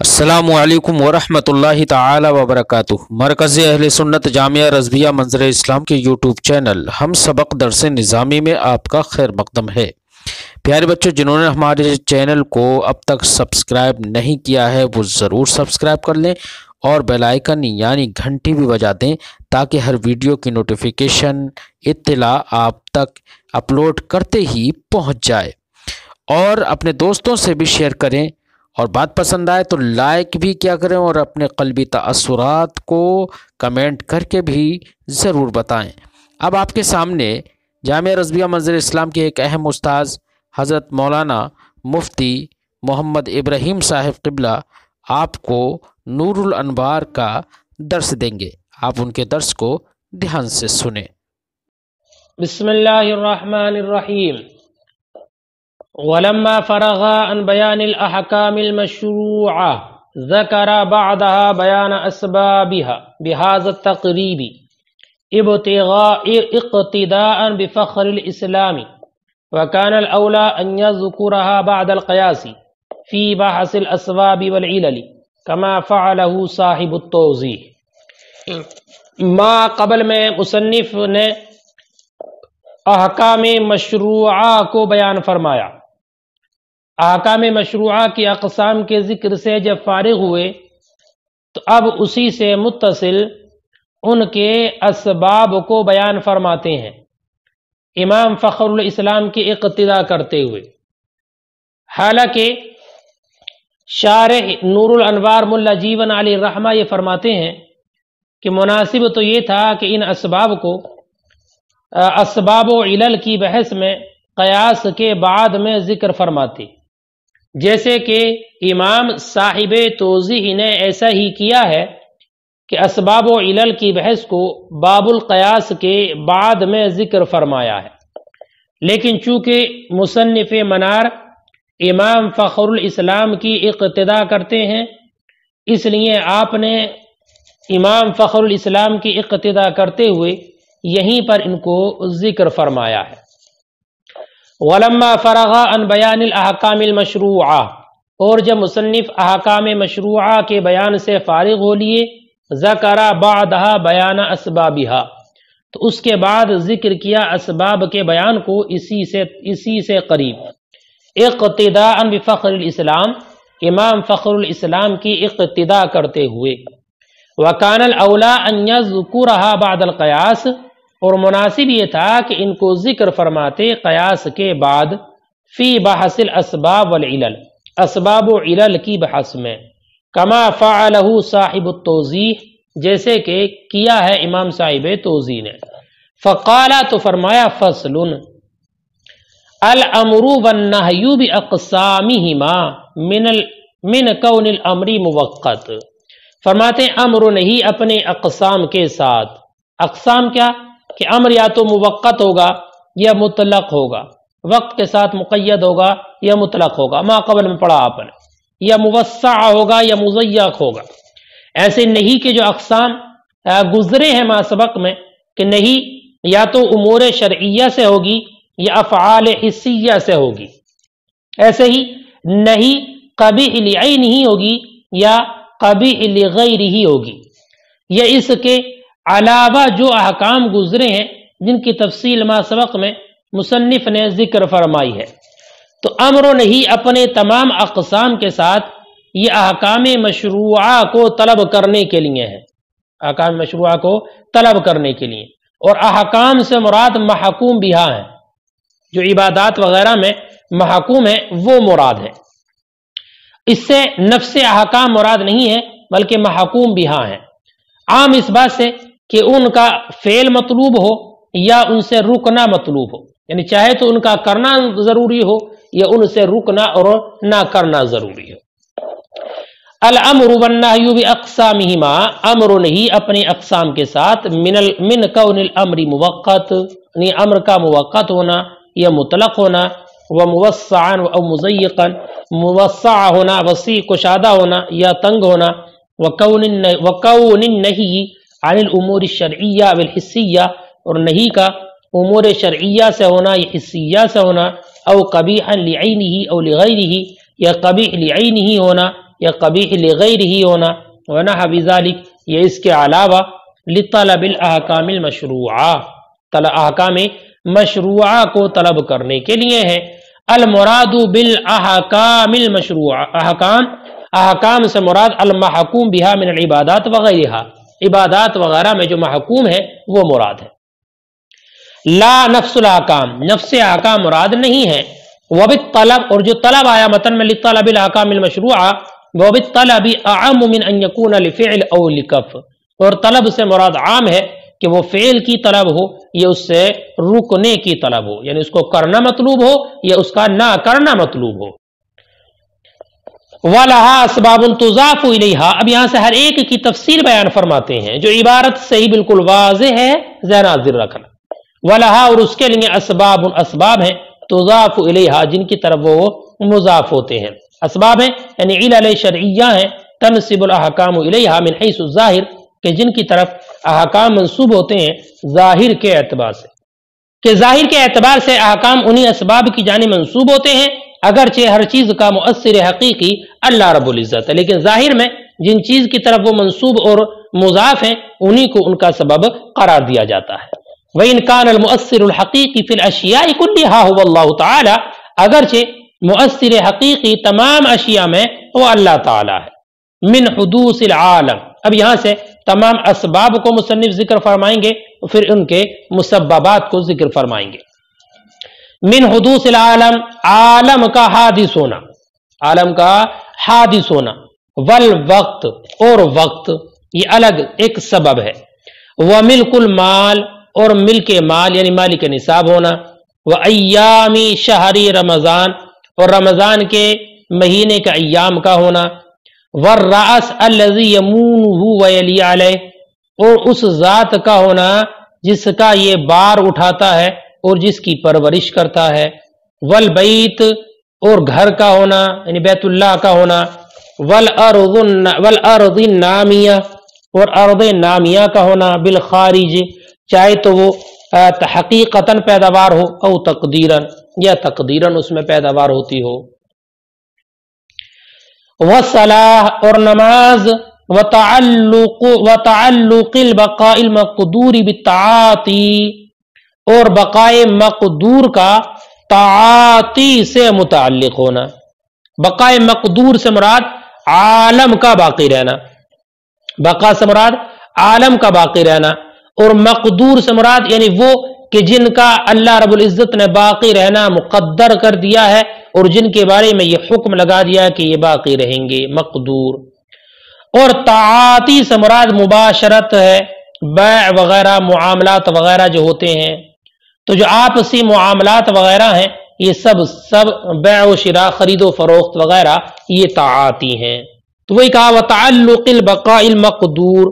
अस्सलामुअलैकुम वरहमतुल्लाहि ताला वबरकातुह। मरकज़ अहले सुन्नत जामिया रज़विया मंज़र इस्लाम के यूट्यूब चैनल हम सबक दरस निज़ामी में आपका खैर मक़दम है। प्यारे बच्चों, जिन्होंने हमारे चैनल को अब तक सब्सक्राइब नहीं किया है वो ज़रूर सब्सक्राइब कर लें और बेल आइकन यानी घंटी भी बजा दें ताकि हर वीडियो की नोटिफिकेशन इत्तला आप तक अपलोड करते ही पहुंच जाए। और अपने दोस्तों से भी शेयर करें और बात पसंद आए तो लाइक भी किया करें और अपने क़ल्बी तअस्सुरात को कमेंट करके भी ज़रूर बताएं। अब आपके सामने जामिया रज़विया मंज़र इस्लाम के एक अहम उस्ताद हज़रत मौलाना मुफ्ती मोहम्मद इब्राहीम साहिब क़िबला आपको नूरुल अनवार का दर्स देंगे। आप उनके दर्स को ध्यान से सुने। बिस्मिल्लाहिर्रहमानिर्रहीम। वलम्मा फ़रग़ा अन बयानिल अहकामिल मशरूआ ज़करा बअदहा बयान अस्बाबिहा बिहाज़ा तक़रीबी इक़्तिदाअन बिफ़ख़्रिल इस्लामी व कानल औला अन यज़कुरहा बअदल क़यासी फ़ी बहसिल अस्बाबि वल इलली कमा फ़अलहु साहिबुत तौज़ीह। मा क़बल में मुसन्निफ़ ने अहकाम मशरूआ को बयान फरमाया। अहकाम मशरूआ की अक़साम के ज़िक्र से जब फारिग हुए तो अब उसी से मुत्तसिल उनके असबाब को बयान फरमाते हैं, इमाम फ़ख़्रुल इस्लाम की इक़्तिदा करते हुए। हालांकि शारिह नूरुल अनवार मुल्ला जीवन अली रहमा ये फरमाते हैं कि मुनासिब तो ये था कि इन असबाब को असबाब व इलल की बहस में क़यास के बाद में ज़िक्र फरमाते, जैसे कि इमाम साहिब तौज़ीह ने ऐसा ही किया है कि असबाब व इलल की बहस को बाबुल क़यास के बाद में ज़िक्र फरमाया है। लेकिन चूँकि मुसन्निफ़ मनार इमाम फ़ख़्रुल इस्लाम की इक़्तिदा करते हैं, इसलिए आपने इमाम फ़ख़्रुल इस्लाम की इक़्तिदा करते हुए यहीं पर इनको ज़िक्र फरमाया है। वलम्मा फ़रग़ा अन बयानिल अहकामिल मशरूआ, और जब मुसन्निफ़ अहकाम मशरूआ के बयान से फारिग हो लिए, ज़करा बअदहा बयान अस्बाबिहा, तो उसके बाद ज़िक्र किया असबाब के बयान को इसी से करीब। इक़्तिदाअन बिफ़ख़्रिल इस्लाम, इमाम फ़ख़्रुल इस्लाम की इक़्तिदा करते हुए। व कानल औला अन यज़कुरहा बअदल क़यास, और मुनासिब ये था कि इनको ज़िक्र फरमाते क़यास के बाद। फ़ी बहसिल असबाब वल इलल, असबाब व इलल की बहस में। कमा फ़अलहु साहिबुत तौज़ीह, जैसे कि किया है इमाम साहिब तौज़ीह ने। फ़क़ाला, तो फरमाया, फ़स्लुन अल अम्रु वन नहयु बि अक़सामिहिमा मिन कौनिल अम्री मुवक्क़त। फरमाते अम्र नहीं अपने अक़साम के साथ। अक़साम क्या कि अम्र या तो मुवक्क़त होगा या मुतलक होगा, वक्त के साथ मुक़य्यद होगा या मुतलक होगा, मा क़बल में पढ़ा आपने, या मुवस्सा होगा या मुज़य्यक़ होगा। ऐसे नहीं के जो अक़साम गुज़रे हैं मा सबक में कि नहीं या तो उमूर शरइय्या से होगी या अफ़आल हिस्सिया से होगी। ऐसे ही नहीं क़बीह लिअयनिही होगी या क़बीह लिग़ैरिही होगी। या इसके अलावा जो अहकाम गुजरे हैं जिनकी तफसील मा सबक में मुसन्निफ़ ने ज़िक्र फरमाई है, तो अम्र नहीं अपने तमाम अक़साम के साथ ये अहकाम मशरूआ को तलब करने के लिए है। अहकाम मशरूआ को तलब करने के लिए, और अहकाम से मुराद महकूम बिहा है, जो इबादात वगैरह में महकूम है वो मुराद है। इससे नफ्स अहकाम मुराद नहीं है बल्कि महकूम बिहा है। आम इस बात से कि उनका फेल मतलूब हो या उनसे रुकना मतलूब हो, यानी चाहे तो उनका करना जरूरी हो या उनसे रुकना और ना करना जरूरी हो। अल अम्रु वन नहयु बि अक़सामिहिमा, अम्र नहीं अपने अक़साम के साथ। मिन कौनिल अम्री मुवक्क़त, यानी अम्र का मुवक्क़त होना या मुतलक होना, व मुवस्सअन व मुज़य्यक़न, मुवस्सा होना वसी कुशादा होना या तंग होना, व कौनिन नही अनिल उमूर शरइय्या वल हिस्सिया, और नहीं का उमूर शरइय्या से होना या हिस्सिया से होना, औ कबीहन लिअयनिही औ लिग़ैरिही, या कबीह लिअयनिही होना یا قبیح لغیر ہی ہونا، ونحو بذالک یہ اس کے علاوہ لطلب الاحکام المشروعہ احکام مشروعہ کو طلب کرنے کے لیے ہے۔ المراد بالاحکام المشروعہ احکام سے مراد المحکوم بها من العبادات وغیرہ، عبادات وغیرہ میں جو محکوم ہے وہ مراد ہے۔ لا نفس الاحکام، نفس احکام مراد نہیں ہے۔ وبالطلب، اور جو طلب آیا متن میں لطلب الاحکام المشروعہ، وبالطلب اعم من ان يكون لفعل او لکف، اور طلب سے مراد عام ہے کہ وہ فعل کی طلب ہو یا اس سے رکنے کی طلب ہو، یعنی اس کو کرنا مطلوب ہو یا اس کا نہ کرنا مطلوب ہو۔ وَلَهَا أَسْبَابٌ تُضَافُ إِلَيْهَا، اب یہاں سے ہر ایک کی تفصیل بیان فرماتے ہیں جو عبارت سے ہی بالکل واضح ہے، ذہن حاضر رکھنا۔ وَلَهَا، اور اس کے لیے اسباب، اسباب ہیں، تضاف الیہا جن کی طرف وہ مضاف ہوتے ہیں، اسباب ہیں یعنی علل شرعیہ ہیں، تنسب الاحکام الیہا من حیث الظاہر، کہ جن کی طرف احکام منسوب ہوتے ہیں ظاہر کے اعتبار سے، کہ ظاہر کے اعتبار سے احکام انہی اسباب کی جانب منسوب ہوتے ہیں، اگرچہ ہر چیز کا مؤثر حقیقی اللہ رب العزت ہے، لیکن ظاہر میں جن چیز کی طرف وہ منسوب اور مضاف ہیں انہی کو ان کا سبب قرار دیا جاتا ہے۔ وَإِنْ كَانَ الْمُؤَثِّرُ الْحَقِيقِ فِي الْأَشْيَاءِ كُلِّهَا هُوَ اللَّهُ تعالی، اگرچہ مؤثر حقیقی تمام اشیاء میں وہ اللہ تعالی ہے۔ من حدوث العالم، اب یہاں سے تمام اسباب کو مصنف ذکر فرمائیں گے، پھر ان کے مسببات کو ذکر فرمائیں گے۔ من حدوث العالم، عالم کا حادث ہونا، عالم کا حادث ہونا، والوقت، اور وقت، یہ الگ ایک سبب ہے۔ وملک المال، اور ملک مال یعنی مالک نصاب ہونا، وایام شہر رمضان، اور رمضان کے مہینے کا ایام کا ہونا، والرأس الذی یمونہ ویلی علیہ، اور اس ذات کا ہونا جس کا یہ بار اٹھاتا ہے اور جس کی پرورش کرتا ہے، والبیت، اور گھر کا ہونا یعنی بیت اللہ کا ہونا، والارض النامیہ، اور ارض نامیہ کا ہونا، بالخارج، چاہے تو وہ حقیقتاً پیداوار ہو او تقدیراً، یا تقدیراً اس میں پیداوار ہوتی ہو۔ والصلاح، اور نماز، وتعلق البقاء المقدور بالتعاطی، اور بقائے مقدور کا تعاطی سے متعلق ہونا۔ بقائے مقدور سے مراد عالم کا باقی رہنا، بقا سے مراد عالم کا باقی رہنا، اور مقدور سے مراد یعنی وہ کہ جن کا اللہ رب العزت نے باقی رہنا مقدر کر دیا ہے اور جن کے بارے میں یہ حکم لگا دیا ہے کہ یہ باقی رہیں گے، مقدور۔ اور تعاطی سے مراد مباشرت ہے، بیع وغیرہ، معاملات وغیرہ جو ہوتے ہیں، تو جو آپسی معاملات وغیرہ ہیں یہ سب بیع و شراء، خرید و فروخت وغیرہ، یہ تعاطی ہیں۔ تو وہی کہا وتعلق البقاء المقدور،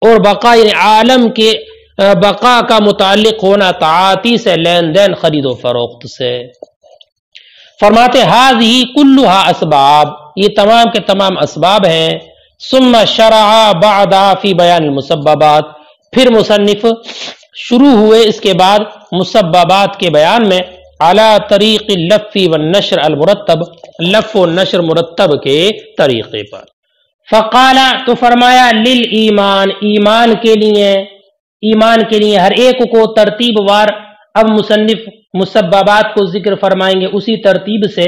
اور بقا یعنی عالم کے بقا کا متعلق ہونا تعاطی سے، لین دین، خرید و فروخت سے۔ فرماتے ہذہ کلھا اسباب، یہ تمام کے تمام اسباب ہیں۔ ثم شرع بعد فی بیان المسببات، پھر مصنف شروع ہوئے اس کے بعد مسببات کے بیان میں، علی طریق اللف والنشر المرتب، لف و نشر مرتب کے طریقے پر۔ فقال، تو فرمایا، للایمان، ایمان کے لیے ہر ایک کو ترتیب وار، اب مصنف مسببات کو ذکر فرمائیں گے اسی ترتیب سے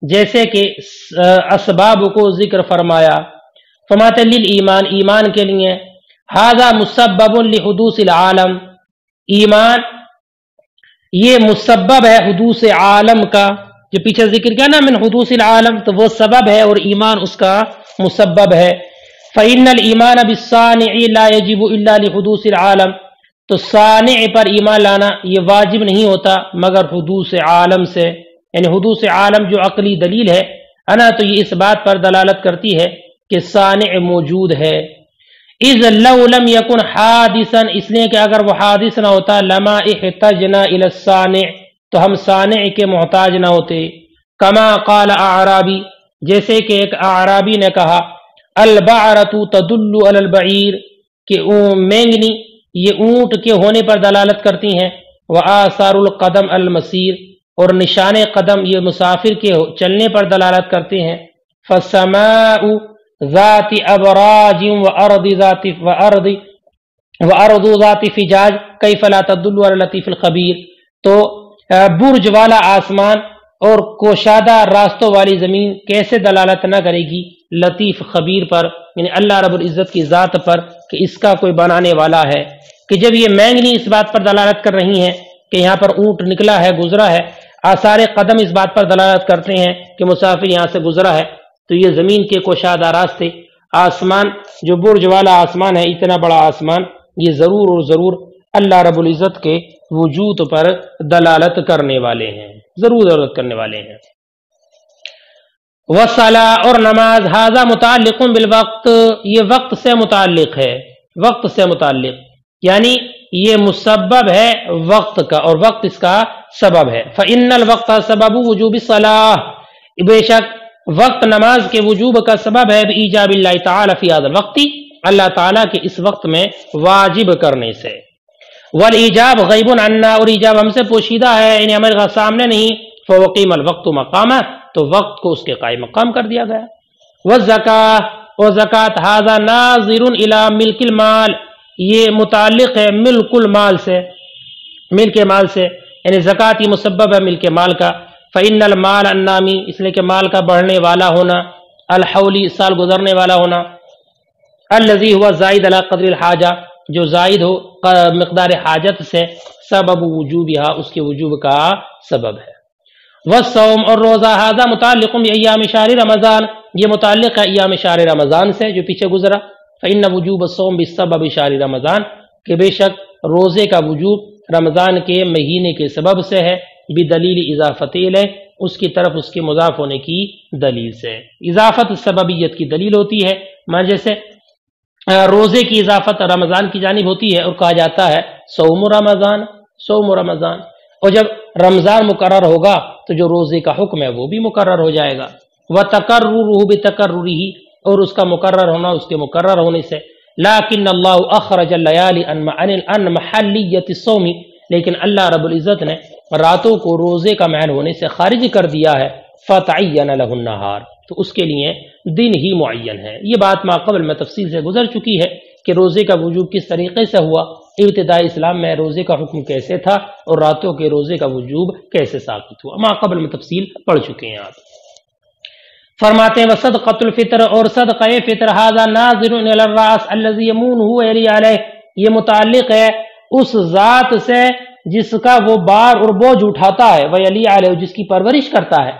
جیسے کہ اسباب کو ذکر فرمایا۔ فرماتے للایمان، ایمان کے لیے، ھذا مسبب لحدوث العالم، ایمان یہ مسبب ہے حدوث عالم کا، جو پیچھے ذکر کیا نا من حدوث العالم، تو وہ سبب ہے اور ایمان اس کا مسبب ہے۔ فإن الایمان بالصانع لا يجب الا لحدوث العالم، تو صانع پر ایمان لانا یہ واجب نہیں ہوتا مگر حدوث عالم سے، یعنی حدوث عالم جو عقلی دلیل ہے انا، تو یہ اس بات پر دلالت کرتی ہے کہ صانع موجود ہے۔ اذ لو لم يكن حادثا، اس لیے کہ اگر وہ حادث نہ ہوتا، لما احتجنا الى الصانع، تو ہم صانع کے محتاج نہ ہوتے۔ کما قال اعرابی، جیسے کہ ایک اعرابی نے کہا، البعرۃ تدل علی البعیر، کہ مینگنی یہ اونٹ کے ہونے پر دلالت کرتی ہیں، وآثار القدم المسیر، اور نشان قدم یہ مسافر کے چلنے پر دلالت کرتے ہیں۔ فالسماء ذات ابراج و ارض ذات فجاج کیف لا تدل علی لطیف الخبیر، تو برج والا آسمان اور کوشادہ راستوں والی زمین کیسے دلالت نہ کرے گی لطیف خبیر پر، یعنی اللہ رب العزت کی ذات پر کہ اس کا کوئی بنانے والا ہے۔ کہ جب یہ مینگنی اس بات پر دلالت کر رہی ہیں کہ یہاں پر اونٹ نکلا ہے، گزرا ہے، آثار قدم اس بات پر دلالت کرتے ہیں کہ مسافر یہاں سے گزرا ہے، تو یہ زمین کے کوشادہ راستے، آسمان جو برج والا آسمان ہے، اتنا بڑا آسمان، یہ ضرور اور ضرور اللہ رب العزت کے وجود پر دلالت کرنے والے ہیں، ضرور دلالت کرنے والے ہیں۔ والصلاۃ، اور نماز، ھذا متعلق بالوقت، یہ وقت سے متعلق ہے، وقت سے متعلق، یعنی یہ مسبب ہے وقت کا اور وقت اس کا سبب ہے۔ فإن الوقت سبب وجوب الصلاۃ، بے شک وقت نماز کے وجوب کا سبب ہے، بإیجاب اللہ تعالی فی ھذا الوقت، اللہ تعالیٰ کے اس وقت میں واجب کرنے سے۔ والایجاب غیب عنا، اور ایجاب ہم سے پوشیدہ ہے، یعنی ہمارے سامنے نہیں، فوقیم الوقت مقامہ، تو وقت کو اس کے قائم مقام کر دیا گیا۔ والزکاۃ، اور زکوٰۃ، ھذا ناظر الی ملک المال، یہ متعلق ہے ملک المال سے، ملک مال سے، یعنی زکوٰۃ یہ مسبب ہے ملک مال کا۔ فإن المال النامی، اس لیے کہ مال کا بڑھنے والا ہونا، الحولی سال گزرنے والا ہونا، الذی ہوا زائد علی قدر الحاجہ، جو زائد ہو مقدار حاجت سے، سبب وجوبہا، اس کے وجوب کا سبب ہے۔ والصوم، اور روزہ، ھذا متعلق بایام شہر رمضان، یہ متعلق ہے ایام شہر رمضان سے جو پیچھے گزرا۔ فإن وجوب الصوم بسبب شہر رمضان، کہ بے شک روزے کا وجوب رمضان کے مہینے کے سبب سے ہے، بدلیل اضافت الیہ، اس کی طرف اس کے مضاف ہونے کی دلیل سے۔ اضافت سببیت کی دلیل ہوتی ہے، مان جیسے روزے کی اضافت رمضان کی جانب ہوتی ہے اور کہا جاتا ہے صوم رمضان، صوم رمضان، اور جب رمضان مقرر ہوگا تو جو روزے کا حکم ہے وہ بھی مقرر ہو جائے گا۔ وتقررہ بتقررہ، اور اس کا مقرر ہونا اس کے مقرر ہونے سے۔ لیکن اللہ اخرج اللیالی عن محلیت الصوم، لیکن اللہ رب العزت نے راتوں کو روزے کا محل ہونے سے خارج کر دیا ہے۔ فتعین لہ النہار، تو اس کے لیے دن ہی معین ہے۔ یہ بات ما قبل میں تفصیل سے گزر چکی ہے کہ روزے کا وجوب کس طریقے سے ہوا، ابتدائی اسلام میں روزے کا حکم کیسے تھا اور راتوں کے روزے کا وجوب کیسے ثابت ہوا، ما قبل میں تفصیل پڑھ چکے ہیں آپ۔ فرماتے ہیں وصدقۃ الفطر، اور صدقہ فطر، ھذا ناظر الی الراس الذی یمونہ ویلی علیہ، یہ متعلق ہے اس ذات سے جس کا وہ بار اور بوجھ اٹھاتا ہے، ویلی علیہ، جس کی پرورش کرتا ہے۔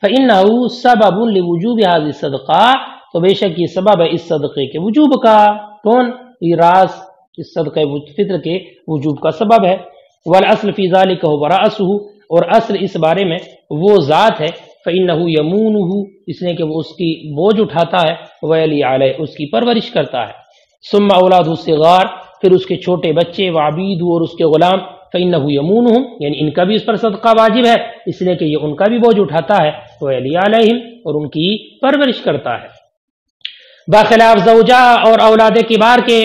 فإنہ سبب لوجوب ھذہ الصدقہ، تو بے شک یہ سبب ہے اس صدقے کے وجوب کا۔ کون؟ یہ راس، اس صدقہ فطر کے وجوب کا سبب ہے۔ والاصل فی ذلک هو رأسہ، اور اصل اس بارے میں وہ ذات ہے، فإنہ یمونہ، اس لیے کہ وہ اس کی بوجھ اٹھاتا ہے، ویلی علیہ، اس کی پرورش کرتا ہے۔ ثم اولادہ الصغار، پھر اس کے چھوٹے بچے، وعبید، اور اس کے غلام، فإنہ یمونہم، یعنی ان کا بھی اس پر صدقہ واجب ہے، اس لیے کہ یہ ان کا بھی بوجھ اٹھاتا ہے، ویلی علیہم، اور ان کی پرورش کرتا ہے۔ بخلاف زوجہ اور اولاد کبار کے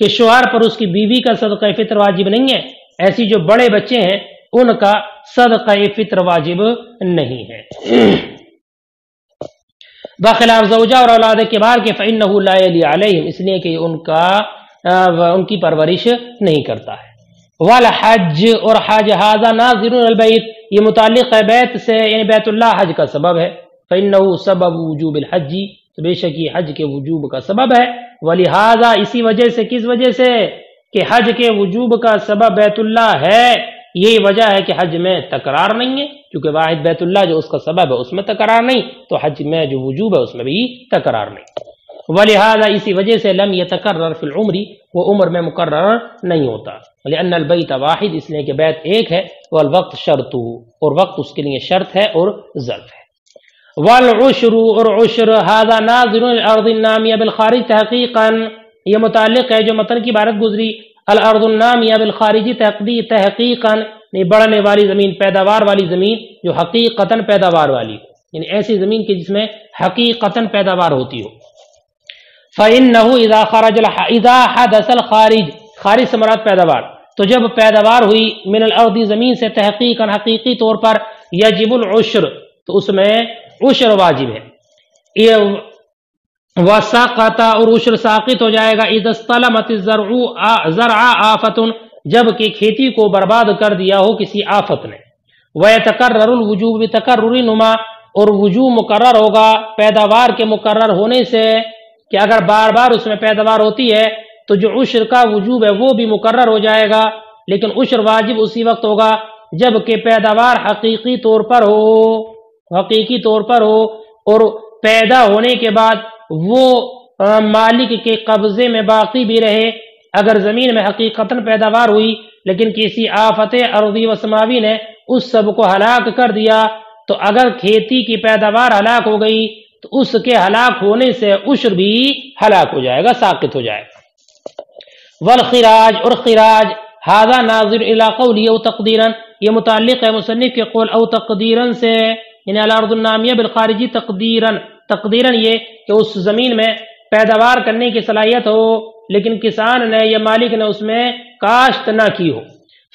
کہ شوہر پر اس کی بیوی کا صدقہ فطر واجب نہیں ہے، ایسی جو بڑے بچے ہیں ان کا صدقہ فطر واجب نہیں ہے۔ بخلاف زوجہ اور اولاد کبار کے فإنہ لا یلی علیہم، اس لیے کہ ان کی پرورش نہیں کرتا ہے۔ والحج، اور حج، ھذا ناظر البیت، یہ متعلق ہے بیت سے، یعنی بیت اللہ، حج کا سبب ہے۔ فإنہ سبب وجوب الحج، تو بے شک یہ حج کے وجوب کا سبب ہے۔ ولہذا، اسی وجہ سے، کس وجہ سے؟ کہ حج کے وجوب کا سبب بیت اللہ ہے، یہی وجہ ہے کہ حج میں تکرار نہیں ہے، کیونکہ واحد بیت اللہ جو اس کا سبب ہے اس میں تکرار نہیں، تو حج میں جو وجوب ہے اس میں بھی تکرار نہیں۔ ولہذا، اسی وجہ سے لم یتکرر فی العمر، وہ عمر میں مقرر نہیں ہوتا۔ لأن البیت واحد، اس لیے کہ بیت ایک ہے، والوقت شرطہ، اور وقت اس کے لیے شرط ہے اور ظرف ہے۔ والعشر، اور عشر، ھذا ناظر الارض النامیہ بالخارج تحقیقا، یہ متعلق ہے جو متن کی عبارت گزری، الارض النامیہ بالخارج تحقیقا، بڑھنے والی زمین، پیداوار والی زمین جو حقیقتاً پیداوار والی، یعنی ایسی زمین کی جس میں حقیقتاً پیداوار ہوتی ہو۔ فَإِنَّهُ اذا حدث الخارج، خارج سے مراد پیداوار، تو جب پیداوار ہوئی من الارض، زمین سے، تحقیقاً حقیقی طور پر، یجب العشر، تو اس میں عشر واجب ہے۔ वसक़त और उश्र साक़ित हो जाएगा इज़ा इस्तलमत ज़रअ आफ़तुन जब कि खेती को बर्बाद कर दिया हो किसी आफत ने। वयतकर्ररुल वुजूब बितकर्रुरि नुमा और वुजूब मुकर्रर होगा पैदावार के मुकर्रर होने से कि अगर बार बार उसमें पैदावार होती है तो जो उश्र का वुजूब है वो भी मुकर्रर हो जाएगा, लेकिन उश्र वाजिब उसी वक्त होगा जब कि पैदावार हकीकी तौर पर हो और पैदा होने के बाद वो मालिक के कब्जे में बाकी भी रहे। अगर ज़मीन में हकीकतन पैदावार हुई लेकिन किसी आफत अर्दी व समावी ने उस सब को हलाक कर दिया, तो अगर खेती की पैदावार हलाक हो गई तो उसके हलाक होने से उश्र भी हलाक हो जाएगा, साकित हो जाएगा। वल खिराज और खिराज हादा नाज़िर इला क़ौली औ तक़दीरन, ये मुताल्लिक़ है मुसन्निफ़ के क़ौल औ तक़दीरन से, यानी अल अर्दुन नामिया बिल ख़ारिजी तक़दीरन ये कि उस ज़मीन में पैदावार करने की सलाहियत हो लेकिन किसान ने या मालिक ने उसमें काश्त ना की हो।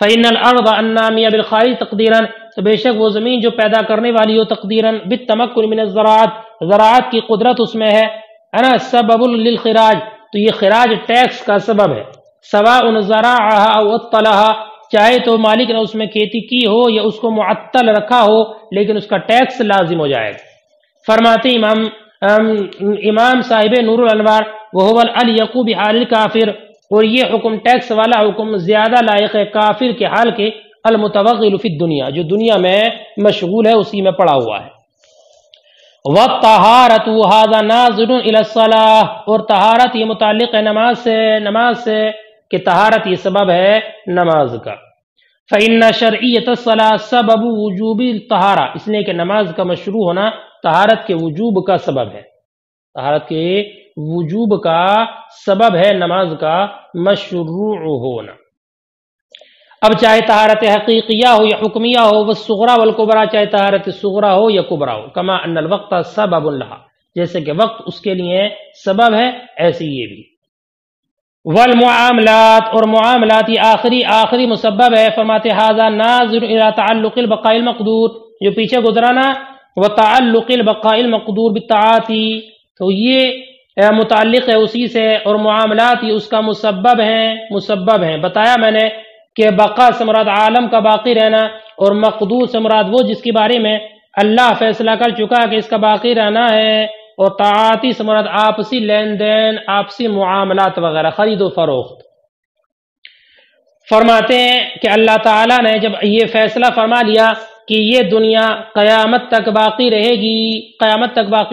फ़इन्नल अर्द अन्नामिया बिल ख़ारिज तक़दीरन, तो बेशक वो ज़मीन जो पैदा करने वाली हो तक़दीरन बित्तमक्कुन मिन ज़राअत, ज़राअत की कुदरत उसमें है, अना सबबुल लिल खिराज, तो ये खिराज टैक्स का सबब है। सवाउन ज़राअहा औ अत्तलहा, चाहे तो मालिक ने उसमें खेती की हो या उसको मुअत्तल रखा हो लेकिन उसका टैक्स लाजिम हो जाएगा। फरमाते इमाम साहिब नूरुल अनवार वहुवल अलयक़ु बिहालिल काफिर, और ये हुक्म टैक्स वाला हुक्म ज्यादा लायक है काफिर के हाल के, अलमुतवग़्गिल फिद दुनिया, जो दुनिया में मशगूल है उसी में पड़ा हुआ है। वत्तहारतु हाज़ा नाज़िरुन इला सलाह, और तहारत ये मुताल्लिक़ है नमाज से कि तहारत ये सबब है नमाज का। फ़इन्न शरइयत सलाह सबब वुजूबिल तहारा, इसलिए कि नमाज का मशरू होना तहारत के वजूब का सबब है, तहारत के वजूब का सबब है नमाज का मशरू होना। अब चाहे तहारत हकीकिया हो या हुक्मिया हो, वह सुगरा वल कुबरा, चाहे तहारत सुगरा हो या कुबरा हो, कमा अन्नल वक्त सबबुन लहा, जैसे कि वक्त उसके लिए सबब है ऐसे ये भी। वल मुआमलात, और मुआमलात ये आखिरी मुसब्बब है। फरमाते हाज़ा नाज़िर इला तअल्लुक़िल बक़ाइल मक़दूर, जो पीछे गुजरा ना, व तअल्लुक़िल बक़ाइल मक़दूर बित्ताअती, तो ये मुताल्लिक़ है उसी से, और मुआमलात ये उसका मुसब्बब है। बताया मैंने कि बका से मुराद आलम का बाकी रहना और मक़दूर से मुराद वो जिसके बारे में अल्लाह फैसला कर चुका कि इसका बाकी रहना है, और ताआती से मुराद आपसी लेन देन, आपसी मुआमलात वगैरह, खरीद व फरोख्त। फरमाते हैं कि अल्लाह ताला ने जब ये फैसला फरमा लिया कि ये दुनिया क़यामत तक बाकी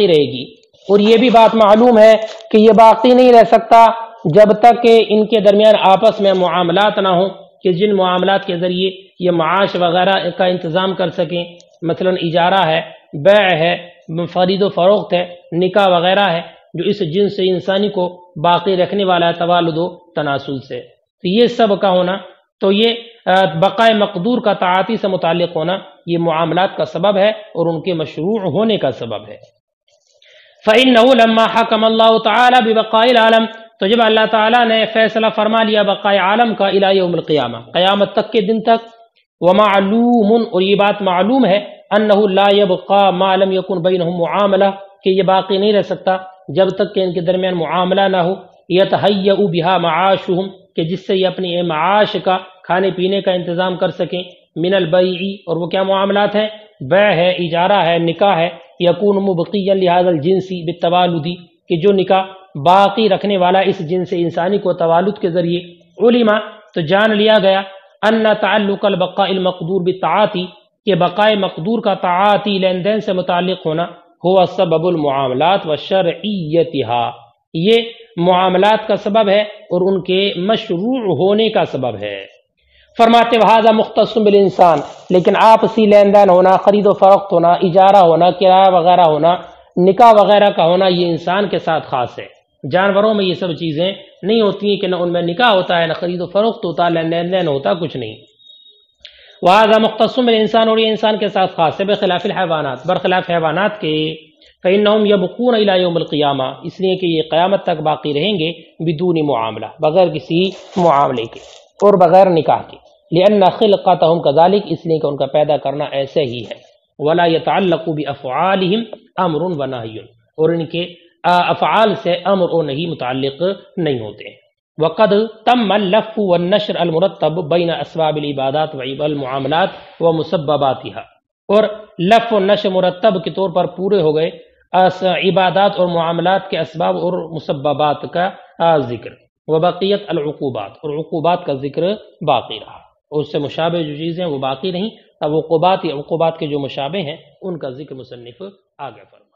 रहेगी, और ये भी बात मालूम है कि ये बाकी नहीं रह सकता जब तक कि इनके दरमियान आपस में मुआमलात ना हो, कि जिन मुआमलात के ज़रिए ये माश वगैरह का इंतज़ाम कर सकें, मसलन इजारा है, बैअ है, खरीद व फरोख्त है, निकाह वगैरह है, जो इस जिन्स से इंसानी को बाकी रखने वाला है तवालुद व तनासुल से। तो ये सब का होना, तो ये बक़ाए मक़दूर का ताआती से मुताल्लिक़ होना, ये मुआमलात का सबब है और उनके मशरूअ होने का सबब है। फ़इन्नहु लम्मा हकम अल्लाहु तआला बिबक़ाइल आलम, तो जब अल्लाह ताला ने फैसला फरमा लिया बक़ाए आलम का इला यौमिल क़ियामा, क़यामत तक के दिन तक, व मालूमुन, और ये बात मालूम है, अन्नहु ला यबक़ा मा लम यकुन बैनहुम मुआमला, कि ये बाकी नहीं रह सकता जब तक कि इनके दरमियान मुआमला ना हो, यतहय्यउ बिहा मआशुहुम, कि जिससे ये अपनी माश का, खाने पीने का इंतज़ाम कर सकें, मिनल बैई, और वो क्या मामलात हैं, बैअ है, इजारा है, निकाह है, यकून मुबक़िय्यन लिहाज़ल जिन्सी बित्तवालुदी, कि जो निकाह बाकी रखने वाला इस जिन्स इंसानी को तवालुद के ज़रिए, उलिमा, तो जान लिया गया, अन्ना तअल्लुक़ल बक़ाइल मक़दूर बित्ताअती, कि बक़ाए मक़दूर का ताआती लेन देन से मुताल्लिक़ होना, हुवा सबबुल मुआमलात व शरइय्यतिहा, ये मुआमलात का सबब है और उनके मशरूअ होने का सबब है। फरमाते वहाज़ा मुख्तस्सुम बिल इंसान, लेकिन आपसी लेन देन होना, खरीद व फरोख्त होना, इजारा होना, किराया वगैरह होना, निकाह वगैरह का होना, ये इंसान के साथ खास है। जानवरों में ये सब चीज़ें नहीं होती हैं कि न उनमें निकाह होता है, न खरीद व फरोख्त होता है, लेन देन होता, कुछ नहीं। वहाज़ा मुख्तस्सुम बिल इंसान, और ये इंसान के साथ खास है, बखिलाफ़िल हैवानात, बरखिलाफ़ हैवानात के, फ़इन्नहुम यबक़ून इला यौमिल क़ियामा, इसलिए कि ये क़यामत तक बाकी रहेंगे, बिदूनी मुआमला, बगैर किसी मुआमले के और बगैर निकाह के, लिअन्ना ख़िलक़तहुम कज़ालिक, इसलिए कि उनका पैदा करना ऐसे ही है, वला यतअल्लक़ु बिअफ़आलिहिम अम्रुन व नहयुन, और इनके افعال سے امر و نہیں متعلق نہیں ہوتے ہیں۔ وقد تم اللف والنشر المرتب بین اسباب العبادات والمعاملات ومسبباتها، اور لف و نشر مرتب کے طور پر پورے ہو گئے عبادات اور معاملات کے اسباب اور مسببات کا ذکر، وبقیت العقوبات، اور عقوبات کا ذکر باقی رہا، اور اس سے مشابہ جو چیزیں وہ باقی نہیں، اب عقوبات یا عقوبات کے جو مشابہ ہیں ان کا ذکر مصنف آگے فرمائے۔